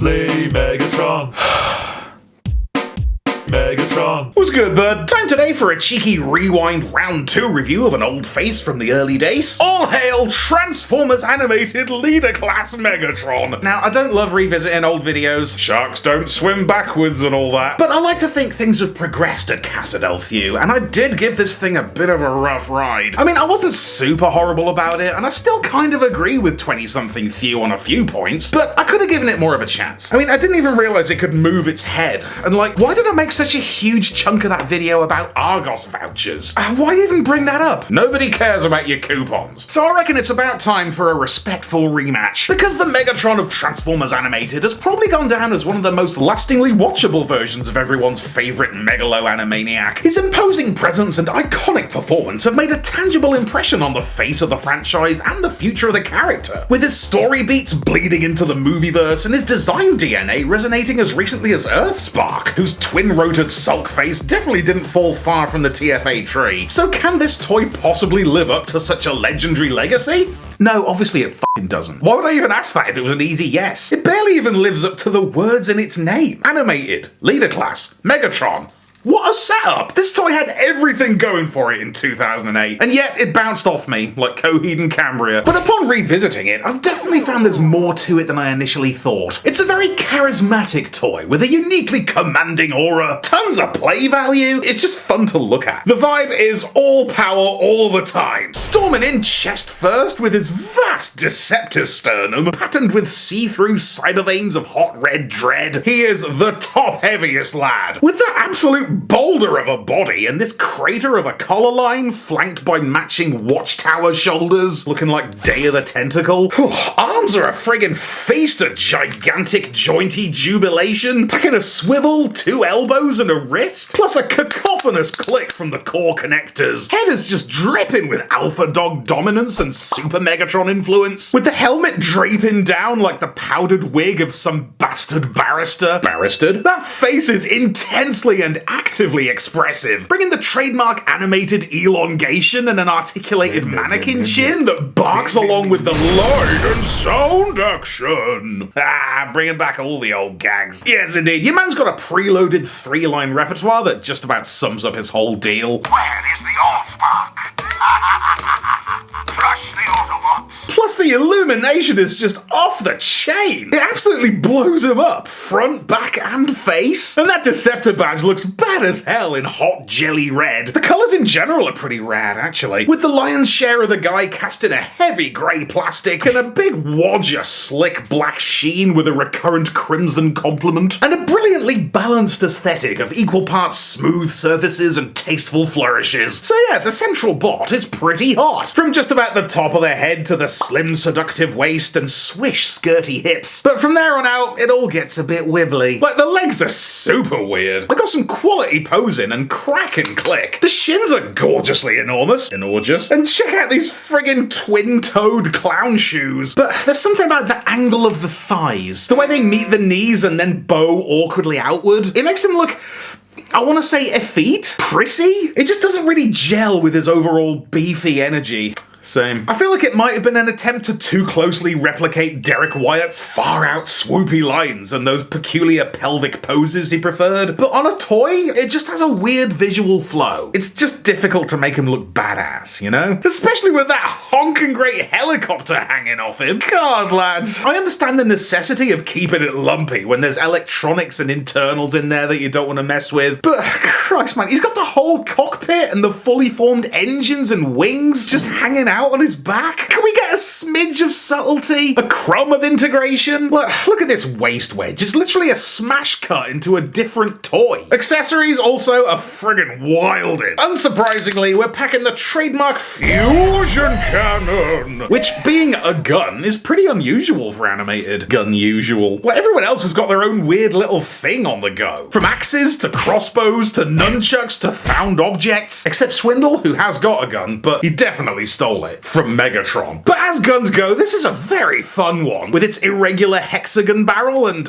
Slay Megatron. Megatron. What's good, bud? Time today for a cheeky rewind round 2 review of an old face from the early days. All hail Transformers animated leader class Megatron. Now, I don't love revisiting old videos. Sharks don't swim backwards and all that. But I like to think things have progressed at Thew, and I did give this thing a bit of a rough ride. I mean, I wasn't super horrible about it, and I still kind of agree with 20-something Thew on a few points, but I could have given it more of a chance. I mean, I didn't even realize it could move its head, and like, why did I make such a huge chunk of that video about Argos vouchers? Why even bring that up? Nobody cares about your coupons. So I reckon it's about time for a respectful rematch, because the Megatron of Transformers Animated has probably gone down as one of the most lastingly watchable versions of everyone's favorite megalo animaniac. His imposing presence and iconic performance have made a tangible impression on the face of the franchise and the future of the character, with his story beats bleeding into the movieverse and his design DNA resonating as recently as Earthspark, whose twin-rotored sulk face definitely didn't fall far from the TFA tree. So can this toy possibly live up to such a legendary legacy? No, obviously it fucking doesn't. Why would I even ask that if it was an easy yes? It barely even lives up to the words in its name. Animated, leader class, Megatron. What a setup! This toy had everything going for it in 2008, and yet it bounced off me like Coheed and Cambria. But upon revisiting it, I've definitely found there's more to it than I initially thought. It's a very charismatic toy with a uniquely commanding aura, tons of play value. It's just fun to look at. The vibe is all power all the time. Storming in chest first with his vast Deceptor sternum, patterned with see-through cyber veins of hot red dread. He is the top heaviest lad, with that absolute boulder of a body and this crater of a collar line flanked by matching watchtower shoulders looking like Day of the Tentacle. Arms are a friggin' feast of gigantic jointy jubilation, packing a swivel, 2 elbows and a wrist, plus a cacophonous click from the core connectors. Head is just dripping with alpha dog dominance and super Megatron influence, with the helmet draping down like the powdered wig of some bastard barrister. Barristered? That face is intensely and actively expressive, bringing the trademark animated elongation and an articulated mannequin chin that barks along with the light and sound action. Bringing back all the old gags. Yes, indeed. Your man's got a preloaded 3-line repertoire that just about sums up his whole deal. Where is the Allspark? Rush the Autobots. Plus the illumination is just off the chain. It absolutely blows him up, front, back, and face. And that Deceptor badge looks bad as hell in hot jelly red. The colours in general are pretty rad, actually, with the lion's share of the guy cast in a heavy grey plastic and a big wodge of slick black sheen with a recurrent crimson complement, and a brilliantly balanced aesthetic of equal parts smooth surfaces and tasteful flourishes. So yeah, the central bot is pretty hot, from just about the top of the head to the slim seductive waist and swish skirty hips. But from there on out, it all gets a bit wibbly. Like, the legs are super weird. They got some quality posing and crack and click. The shins are gorgeously enormous. And check out these friggin' twin-toed clown shoes. But there's something about the angle of the thighs, the way they meet the knees and then bow awkwardly outward. It makes him look, I want to say, effete? Prissy? It just doesn't really gel with his overall beefy energy. Same. I feel like it might have been an attempt to too closely replicate Derek Wyatt's far-out swoopy lines and those peculiar pelvic poses he preferred, but on a toy, it just has a weird visual flow. It's just difficult to make him look badass, you know? Especially with that honking great helicopter hanging off him. God, lads. I understand the necessity of keeping it lumpy when there's electronics and internals in there that you don't want to mess with, but Christ, man, he's got the whole cockpit and the fully formed engines and wings just hanging out on his back. Can we get a smidge of subtlety? A crumb of integration? Look at this waist wedge. It's literally a smash cut into a different toy. Accessories also are friggin' wilded. Unsurprisingly, we're packing the trademark fusion cannon, which, being a gun, is pretty unusual for animated. Gun-usual. Like, everyone else has got their own weird little thing on the go. From axes to crossbows to nunchucks to found objects. Except Swindle, who has got a gun, but he definitely stole it from Megatron. But as guns go, this is a very fun one, with its irregular hexagon barrel and,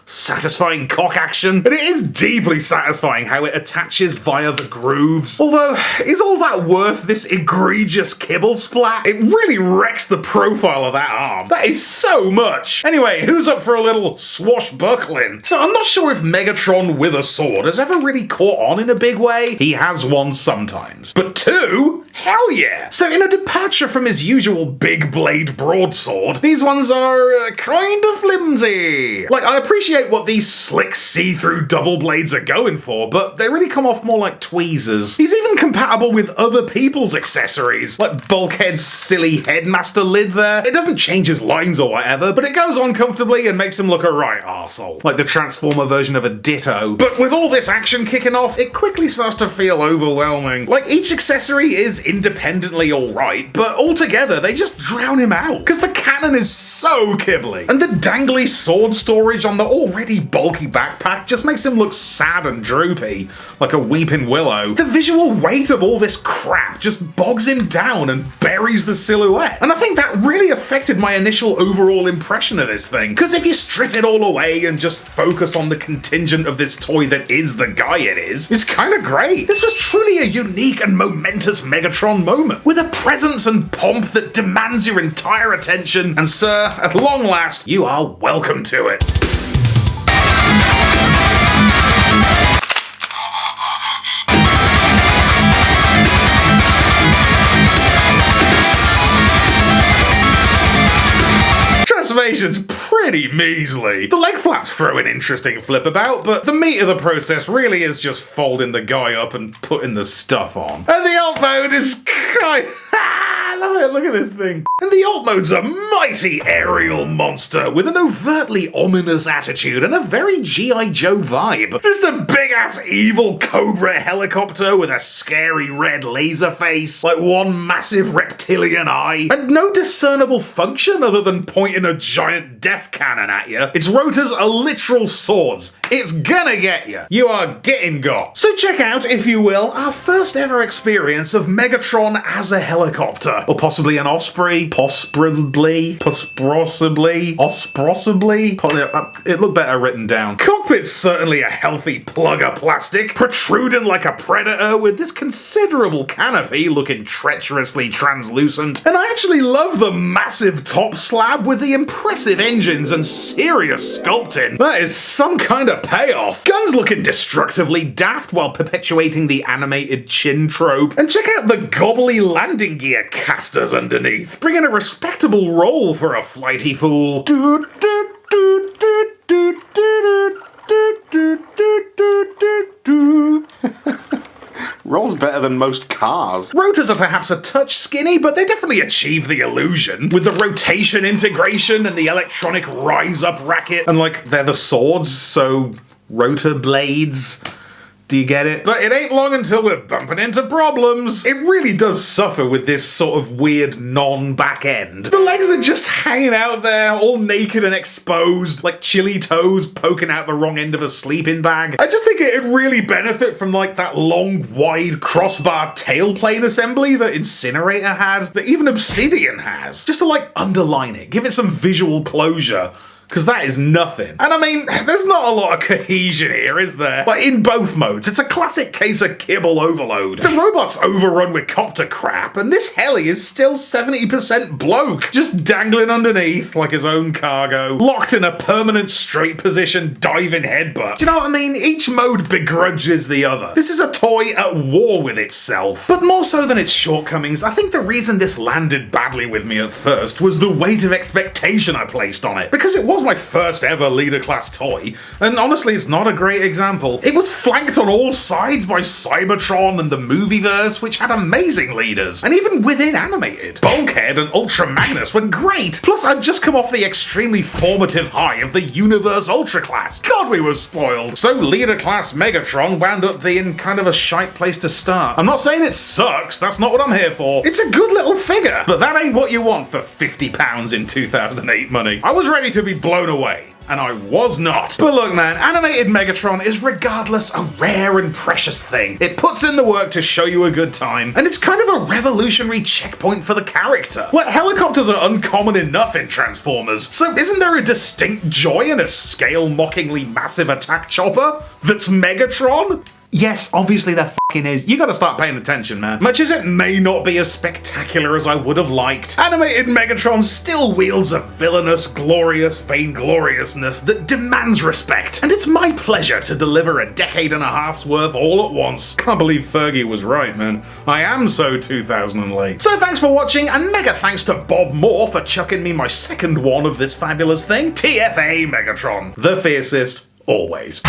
satisfying cock action, and it is deeply satisfying how it attaches via the grooves. Although, is all that worth this egregious kibble splat? It really wrecks the profile of that arm. That is so much. Anyway, who's up for a little swashbuckling? So I'm not sure if Megatron with a sword has ever really caught on in a big way. He has one sometimes. But Thew? Hell yeah! So in a departure from his usual big blade broadsword, these ones are kind of flimsy. Like, I appreciate what these slick see-through double blades are going for, but they really come off more like tweezers. He's even compatible with other people's accessories, like Bulkhead's silly headmaster lid there. It doesn't change his lines or whatever, but it goes on comfortably and makes him look a right arsehole, like the Transformer version of a Ditto. But with all this action kicking off, it quickly starts to feel overwhelming. Like, each accessory is independently alright, but altogether they just drown him out, because the cannon is so kibbly, and the dangly sword storage on the already bulky backpack just makes him look sad and droopy, like a weeping willow. The visual weight of all this crap just bogs him down and buries the silhouette, and I think that really affected my initial overall impression of this thing, because if you strip it all away and just focus on the contingent of this toy that is the guy it is, it's kind of great. This was truly a unique and momentous Megatron moment, with a presence and pomp that demands your entire attention, and sir, at long last, you are welcome to it. Transformation's pretty measly. The leg flaps throw an interesting flip about, but the meat of the process really is just folding the guy up and putting the stuff on. And the alt mode is kind I love it, look at this thing. And the alt mode's a mighty aerial monster with an overtly ominous attitude and a very G.I. Joe vibe. Just a big-ass evil Cobra helicopter with a scary red laser face, like one massive reptilian eye, and no discernible function other than pointing a giant death cannon at you. Its rotors are literal swords. It's gonna get you. You are getting got. So check out, if you will, our first ever experience of Megatron as a helicopter. Or possibly an Osprey. Possibly. It looked better written down. Cockpit's certainly a healthy plug of plastic, protruding like a predator with this considerable canopy looking treacherously translucent. And I actually love the massive top slab with the impressive engines and serious sculpting. That is some kind of payoff. Guns looking destructively daft while perpetuating the animated chin trope. And check out the gobbly landing gear casters underneath, bringing a respectable roll for a flighty fool. Rolls better than most cars. Rotors are perhaps a touch skinny, but they definitely achieve the illusion. With the rotation integration and the electronic rise-up racket, and like, they're the swords, so rotor blades. Do you get it? But it ain't long until we're bumping into problems. It really does suffer with this sort of weird non-back end. The legs are just hanging out there, all naked and exposed, like chili toes poking out the wrong end of a sleeping bag. I just think it'd really benefit from like that long, wide crossbar tailplane assembly that Incinerator had, that even Obsidian has. Just to like underline it, give it some visual closure. Because that is nothing. And I mean, there's not a lot of cohesion here, is there? But in both modes, it's a classic case of kibble overload. The robot's overrun with copter crap, and this heli is still 70% bloke, just dangling underneath like his own cargo, locked in a permanent straight position diving headbutt. Do you know what I mean? Each mode begrudges the other. This is a toy at war with itself. But more so than its shortcomings, I think the reason this landed badly with me at first was the weight of expectation I placed on it. Because it was my first ever leader class toy, and honestly it's not a great example. It was flanked on all sides by Cybertron and the Movieverse, which had amazing leaders, and even within animated. Bulkhead and Ultra Magnus were great, plus I'd just come off the extremely formative high of the Universe Ultra class. God, we were spoiled. So leader class Megatron wound up being kind of a shite place to start. I'm not saying it sucks, that's not what I'm here for. It's a good little figure, but that ain't what you want for £50 in 2008 money. I was ready to be blown away. And I was not. But look, man, animated Megatron is regardless a rare and precious thing. It puts in the work to show you a good time, and it's kind of a revolutionary checkpoint for the character. Well, helicopters are uncommon enough in Transformers, so isn't there a distinct joy in a scale-mockingly massive attack chopper that's Megatron? Yes, obviously there fucking is. You gotta start paying attention, man. Much as it may not be as spectacular as I would have liked, animated Megatron still wields a villainous, glorious vaingloriousness that demands respect. And it's my pleasure to deliver a decade and a half's worth all at once. Can't believe Fergie was right, man. I am so 2000 and late. So thanks for watching, and mega thanks to Bob Moore for chucking me my second one of this fabulous thing. TFA Megatron. The fiercest, always.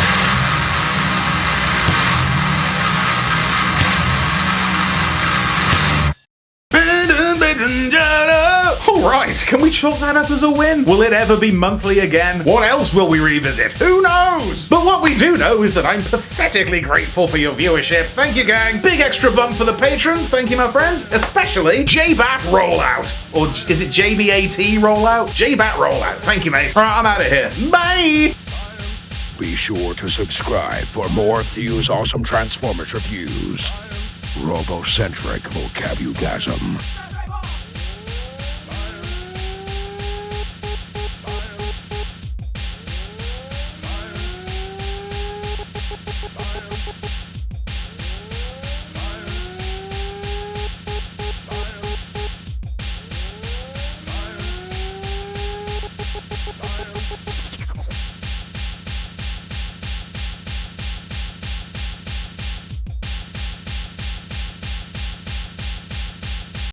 Alright, can we chalk that up as a win? Will it ever be monthly again? What else will we revisit? Who knows? But what we do know is that I'm pathetically grateful for your viewership. Thank you, gang. Big extra bump for the patrons. Thank you, my friends. Especially JBAT Rollout. Or is it JBAT Rollout? JBAT Rollout. Thank you, mate. Alright, I'm out of here. Bye! Be sure to subscribe for more Thew's awesome Transformers reviews. Robocentric vocabulgasm.